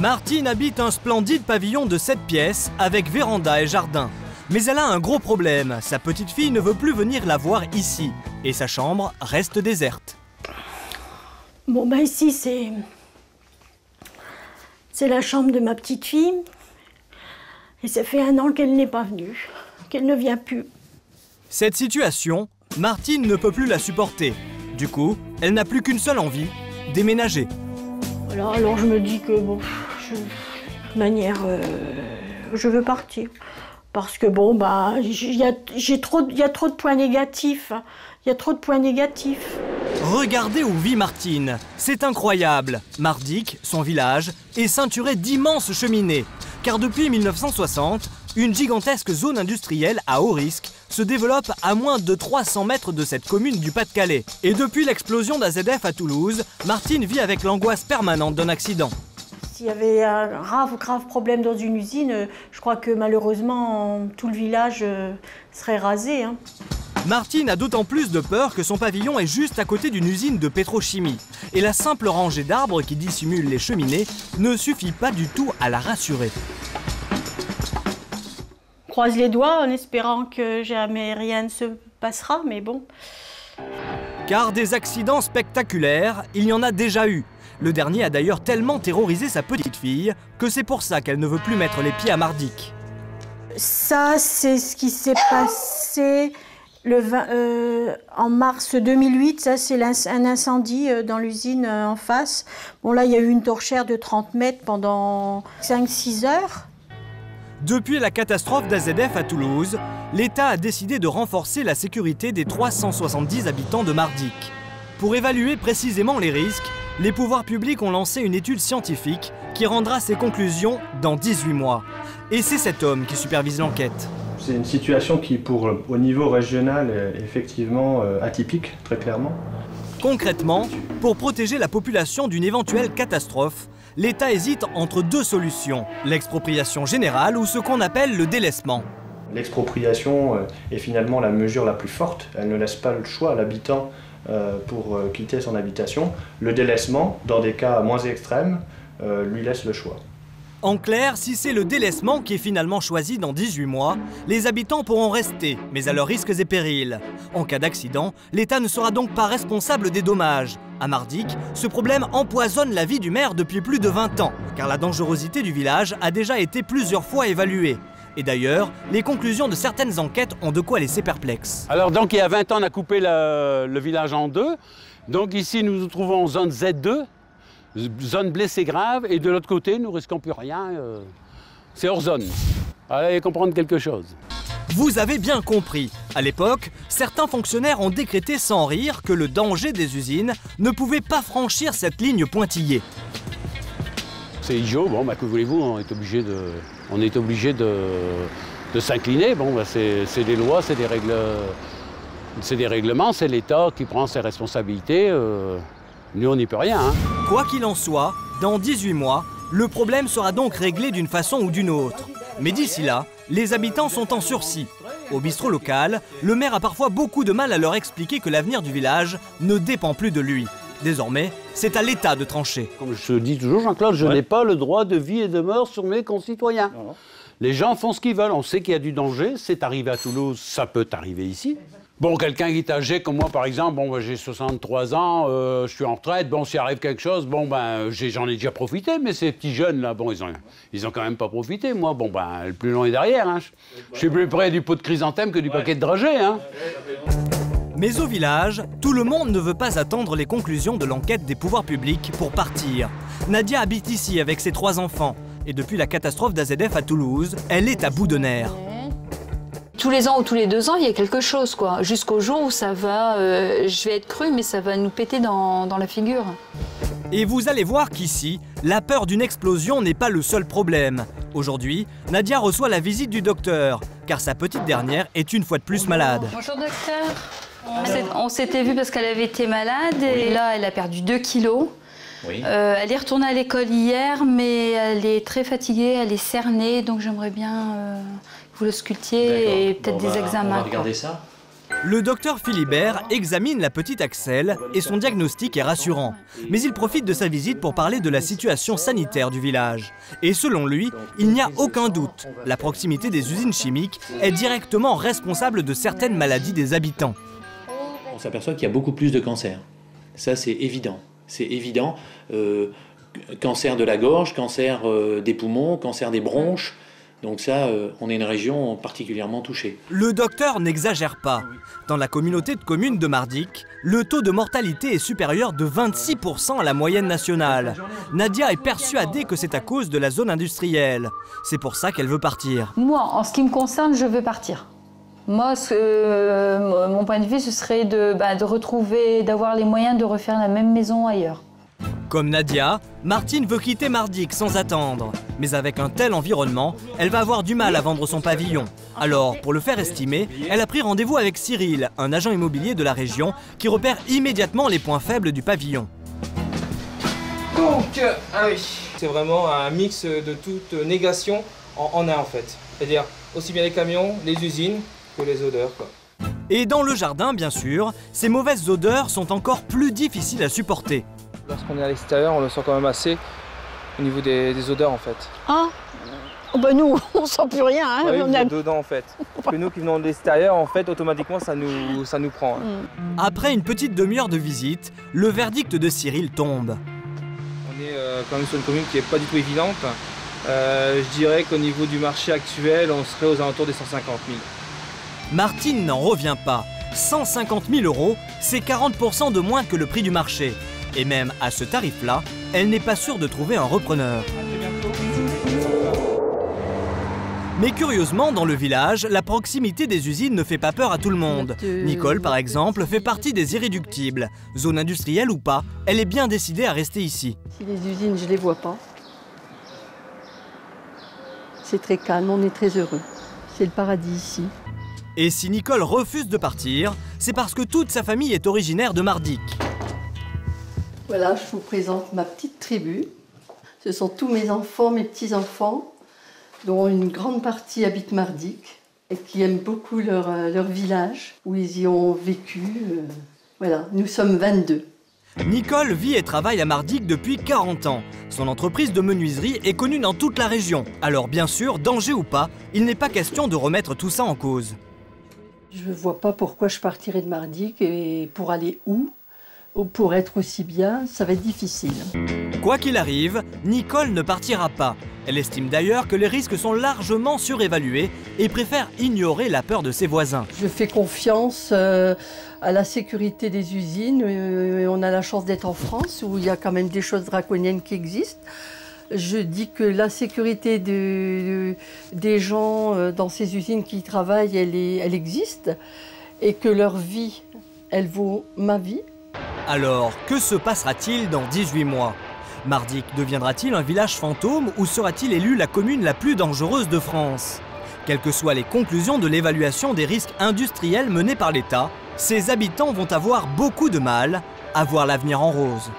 Martine habite un splendide pavillon de 7 pièces avec véranda et jardin. Mais elle a un gros problème, sa petite fille ne veut plus venir la voir ici. Et sa chambre reste déserte. Bon ben ici c'est la chambre de ma petite fille. Et ça fait 1 an qu'elle n'est pas venue, qu'elle ne vient plus. Cette situation, Martine ne peut plus la supporter. Du coup, elle n'a plus qu'une seule envie, déménager. Voilà, alors je me dis que bon, de toute manière, je veux partir. Parce que bon, bah, il y a trop de points négatifs. Il y a trop de points négatifs. Regardez où vit Martine. C'est incroyable. Mardic, son village, est ceinturé d'immenses cheminées. Car depuis 1960, une gigantesque zone industrielle à haut risque se développe à moins de 300 mètres de cette commune du Pas-de-Calais. Et depuis l'explosion d'AZF à Toulouse, Martine vit avec l'angoisse permanente d'un accident. S'il y avait un grave problème dans une usine, je crois que malheureusement tout le village serait rasé. Hein. Martine a d'autant plus de peur que son pavillon est juste à côté d'une usine de pétrochimie. Et la simple rangée d'arbres qui dissimule les cheminées ne suffit pas du tout à la rassurer. On croise les doigts en espérant que jamais rien ne se passera, mais bon. Car des accidents spectaculaires, il y en a déjà eu. Le dernier a d'ailleurs tellement terrorisé sa petite fille que c'est pour ça qu'elle ne veut plus mettre les pieds à Mardic. Ça, c'est ce qui s'est passé en mars 2008. Ça, c'est un incendie dans l'usine en face. Bon, là, il y a eu une torchère de 30 mètres pendant 5-6 heures. Depuis la catastrophe d'AZF à Toulouse, l'État a décidé de renforcer la sécurité des 370 habitants de Mardic. Pour évaluer précisément les risques, les pouvoirs publics ont lancé une étude scientifique qui rendra ses conclusions dans 18 mois. Et c'est cet homme qui supervise l'enquête. C'est une situation qui, au niveau régional, est effectivement atypique, très clairement. Concrètement, pour protéger la population d'une éventuelle catastrophe, l'État hésite entre 2 solutions, l'expropriation générale ou ce qu'on appelle le délaissement. L'expropriation est finalement la mesure la plus forte. Elle ne laisse pas le choix à l'habitant pour quitter son habitation. Le délaissement, dans des cas moins extrêmes, lui laisse le choix. En clair, si c'est le délaissement qui est finalement choisi dans 18 mois, les habitants pourront rester, mais à leurs risques et périls. En cas d'accident, l'État ne sera donc pas responsable des dommages. À Mardic, ce problème empoisonne la vie du maire depuis plus de 20 ans, car la dangerosité du village a déjà été plusieurs fois évaluée. Et d'ailleurs, les conclusions de certaines enquêtes ont de quoi laisser perplexe. Alors donc il y a 20 ans, on a coupé le village en 2. Donc ici, nous nous trouvons en zone Z2, zone blessée grave, et de l'autre côté, nous risquons plus rien. C'est hors zone. Allez comprendre quelque chose. Vous avez bien compris. À l'époque, certains fonctionnaires ont décrété sans rire que le danger des usines ne pouvait pas franchir cette ligne pointillée. C'est idiot, bon, bah, que voulez-vous, on est obligé de s'incliner. Bon, bah, c'est des lois, c'est des règlements, c'est l'État qui prend ses responsabilités. Nous, on n'y peut rien. Hein. Quoi qu'il en soit, dans 18 mois, le problème sera donc réglé d'une façon ou d'une autre. Mais d'ici là, les habitants sont en sursis. Au bistrot local, le maire a parfois beaucoup de mal à leur expliquer que l'avenir du village ne dépend plus de lui. Désormais, c'est à l'État de trancher. Comme je dis toujours, Jean-Claude, je n'ai pas le droit de vie et de mort sur mes concitoyens. Non. Les gens font ce qu'ils veulent. On sait qu'il y a du danger. C'est arrivé à Toulouse, ça peut arriver ici. Bon, quelqu'un qui est âgé comme moi, par exemple, bon, j'ai 63 ans, je suis en retraite, bon, s'il arrive quelque chose, bon, ben, j'en ai déjà profité, mais ces petits jeunes, là, bon, ils ont quand même pas profité. Moi, bon, ben, le plus long est derrière, hein. Je suis plus près du pot de chrysanthème que du paquet de dragées, hein. Mais au village, tout le monde ne veut pas attendre les conclusions de l'enquête des pouvoirs publics pour partir. Nadia habite ici avec ses 3 enfants. Et depuis la catastrophe d'AZF à Toulouse, elle est à bout de nerfs. Tous les ans ou tous les 2 ans, il y a quelque chose, quoi. Jusqu'au jour où ça va, je vais être crue, mais ça va nous péter dans la figure. Et vous allez voir qu'ici, la peur d'une explosion n'est pas le seul problème. Aujourd'hui, Nadia reçoit la visite du docteur, car sa petite dernière est une fois de plus malade. Bonjour docteur. On s'était vu parce qu'elle avait été malade, et là, elle a perdu 2 kilos. Oui. Elle est retournée à l'école hier, mais elle est très fatiguée, elle est cernée, donc j'aimerais bien que vous le sculptiez et peut-être des examens. On va regarder ça. Le docteur Philibert examine la petite Axelle et son diagnostic est rassurant. Mais il profite de sa visite pour parler de la situation sanitaire du village. Et selon lui, il n'y a aucun doute. La proximité des usines chimiques est directement responsable de certaines maladies des habitants. On s'aperçoit qu'il y a beaucoup plus de cancers. Ça, c'est évident. C'est évident. Cancer de la gorge, cancer des poumons, cancer des bronches. Donc ça, on est une région particulièrement touchée. Le docteur n'exagère pas. Dans la communauté de communes de Mardic, le taux de mortalité est supérieur de 26% à la moyenne nationale. Nadia est persuadée que c'est à cause de la zone industrielle. C'est pour ça qu'elle veut partir. Moi, en ce qui me concerne, je veux partir. Moi, mon point de vue, ce serait de retrouver, d'avoir les moyens de refaire la même maison ailleurs. Comme Nadia, Martine veut quitter Mardic sans attendre. Mais avec un tel environnement, elle va avoir du mal à vendre son pavillon. Alors, pour le faire estimer, elle a pris rendez-vous avec Cyril, un agent immobilier de la région, qui repère immédiatement les points faibles du pavillon. Donc, c'est vraiment un mix de toute négation en un en fait. C'est-à-dire aussi bien les camions, les usines que les odeurs, quoi. Et dans le jardin, bien sûr, ces mauvaises odeurs sont encore plus difficiles à supporter. Lorsqu'on est à l'extérieur, on le sent quand même assez au niveau des odeurs en fait. Ah, ben nous, on sent plus rien. Hein. Oui, on a... dedans en fait. Que nous qui venons de l'extérieur, en fait, automatiquement, ça nous prend. Hein. Après une petite demi-heure de visite, le verdict de Cyril tombe. On est quand même sur une commune qui n'est pas du tout évidente. Je dirais qu'au niveau du marché actuel, on serait aux alentours des 150 000. Martine n'en revient pas. 150 000 €, c'est 40% de moins que le prix du marché. Et même à ce tarif-là, elle n'est pas sûre de trouver un repreneur. Mais curieusement, dans le village, la proximité des usines ne fait pas peur à tout le monde. Nicole, par exemple, fait partie des irréductibles. Zone industrielle ou pas, elle est bien décidée à rester ici. Si les usines, je ne les vois pas. C'est très calme, on est très heureux. C'est le paradis ici. Et si Nicole refuse de partir, c'est parce que toute sa famille est originaire de Mardic. Voilà, je vous présente ma petite tribu. Ce sont tous mes enfants, mes petits-enfants, dont une grande partie habite Mardic et qui aiment beaucoup leur village, où ils y ont vécu. Voilà, nous sommes 22. Nicole vit et travaille à Mardic depuis 40 ans. Son entreprise de menuiserie est connue dans toute la région. Alors bien sûr, danger ou pas, il n'est pas question de remettre tout ça en cause. Je ne vois pas pourquoi je partirais de Mardic et pour aller où? Pour être aussi bien, ça va être difficile. Quoi qu'il arrive, Nicole ne partira pas. Elle estime d'ailleurs que les risques sont largement surévalués et préfère ignorer la peur de ses voisins. Je fais confiance à la sécurité des usines. On a la chance d'être en France où il y a quand même des choses draconiennes qui existent. Je dis que la sécurité des gens dans ces usines qui y travaillent, elle existe et que leur vie, elle vaut ma vie. Alors, que se passera-t-il dans 18 mois? Mardic deviendra-t-il un village fantôme ou sera-t-il élu la commune la plus dangereuse de France? Quelles que soient les conclusions de l'évaluation des risques industriels menés par l'État, ses habitants vont avoir beaucoup de mal à voir l'avenir en rose.